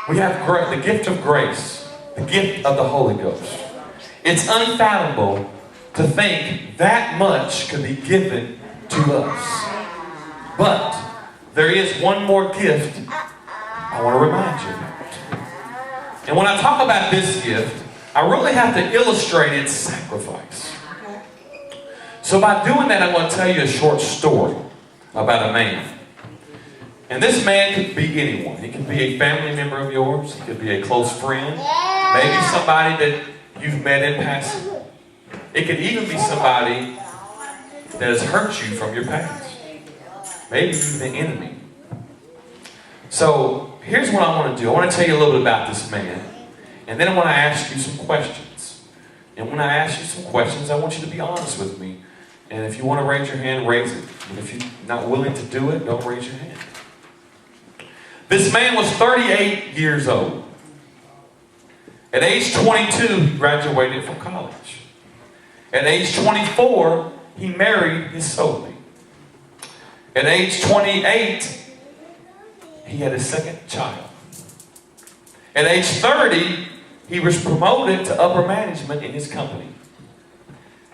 We have the gift of grace, the gift of the Holy Ghost. It's unfathomable to think that much could be given to us. But there is one more gift I want to remind you about. And when I talk about this gift, I really have to illustrate its sacrifice. So by doing that, I'm going to tell you a short story about a man. And this man could be anyone. He could be a family member of yours. He could be a close friend. Maybe somebody that you've met in passing. It could even be somebody that has hurt you from your past. Maybe even the enemy. So here's what I want to do. I want to tell you a little bit about this man. And then I want to ask you some questions. And when I ask you some questions, I want you to be honest with me. And if you want to raise your hand, raise it. And if you're not willing to do it, don't raise your hand. This man was 38 years old. At age 22, he graduated from college. At age 24, he married his soulmate. At age 28, he had his second child. At age 30, he was promoted to upper management in his company.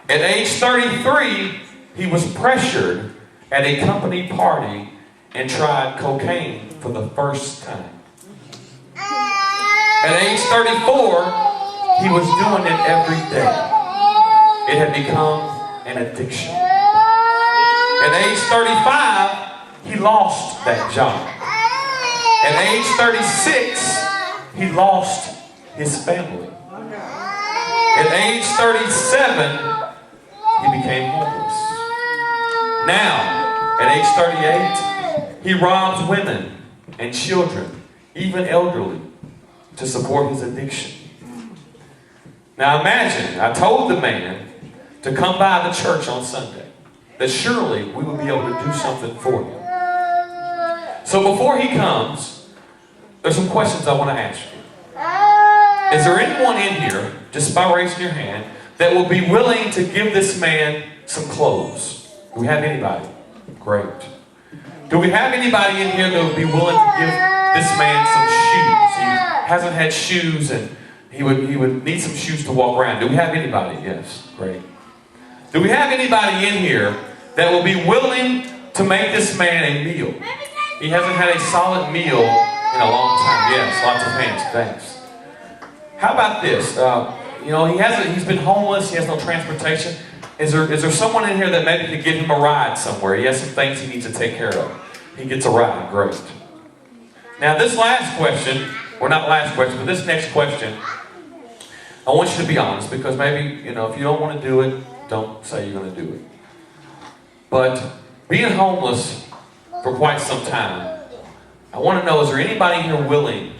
At age 33, he was pressured at a company party and tried cocaine for the first time. At age 34, he was doing it every day. It had become an addiction. At age 35, he lost that job. At age 36, he lost his family. At age 37, he became homeless. Now, at age 38, he robs women and children, even elderly, to support his addiction. Now imagine, I told the man to come by the church on Sunday, that surely we would be able to do something for him. So before he comes, there's some questions I want to ask you. Is there anyone in here, just by raising your hand, that will be willing to give this man some clothes? Do we have anybody? Great. Do we have anybody in here that would be willing to give this man some shoes? He hasn't had shoes and he would need some shoes to walk around. Do we have anybody? Yes, great. Do we have anybody in here that will be willing to make this man a meal? He hasn't had a solid meal in a long time. Yes, lots of hands, thanks. How about this? He's been homeless, he has no transportation. Is there someone in here that maybe could give him a ride somewhere? He has some things he needs to take care of. He gets a ride, great. Now this last question, or not last question, but this next question, I want you to be honest, because maybe, if you don't want to do it, don't say you're going to do it. But being homeless for quite some time, I want to know, is there anybody here willing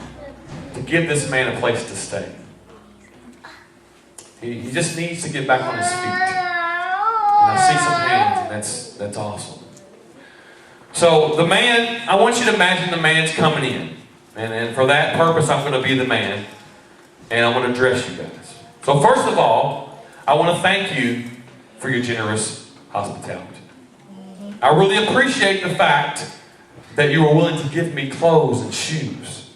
to give this man a place to stay? He just needs to get back on his feet. And I see some hands, and that's awesome. So the man, I want you to imagine the man's coming in. And for that purpose, I'm going to be the man. And I'm going to address you guys. So first of all, I want to thank you for your generous hospitality. I really appreciate the fact that you were willing to give me clothes and shoes.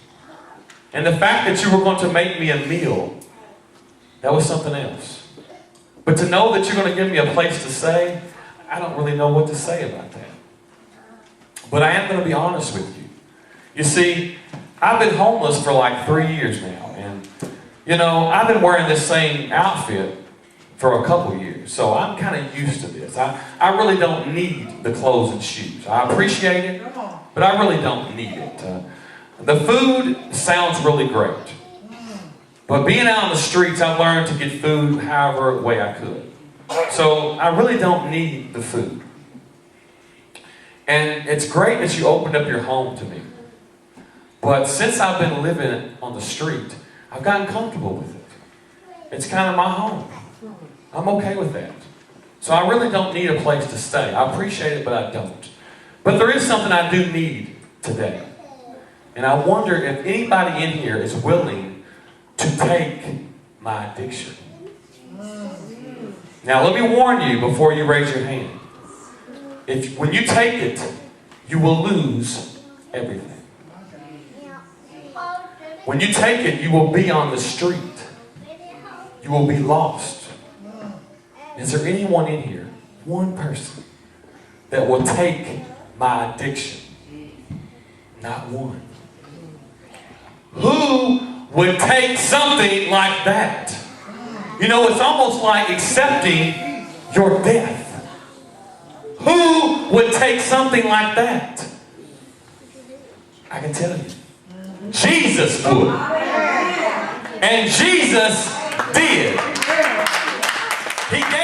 And the fact that you were going to make me a meal, that was something else. But to know that you're going to give me a place to stay, I don't really know what to say about that. But I am going to be honest with you. You see, I've been homeless for like 3 years now. And, I've been wearing this same outfit for a couple years. So I'm kind of used to this. I really don't need the clothes and shoes. I appreciate it, but I really don't need it. The food sounds really great. But being out on the streets, I've learned to get food however way I could. So I really don't need the food. And it's great that you opened up your home to me. But since I've been living on the street, I've gotten comfortable with it. It's kind of my home. I'm okay with that. So I really don't need a place to stay. I appreciate it, but I don't. But there is something I do need today. And I wonder if anybody in here is willing to take my addiction. Now let me warn you before you raise your hand. When you take it, you will lose everything. When you take it, you will be on the street. You will be lost. Is there anyone in here, one person, that will take my addiction? Not one. Who would take something like that? You know, it's almost like accepting your death. Who would take something like that? I can tell you. Jesus would. And Jesus did. He gave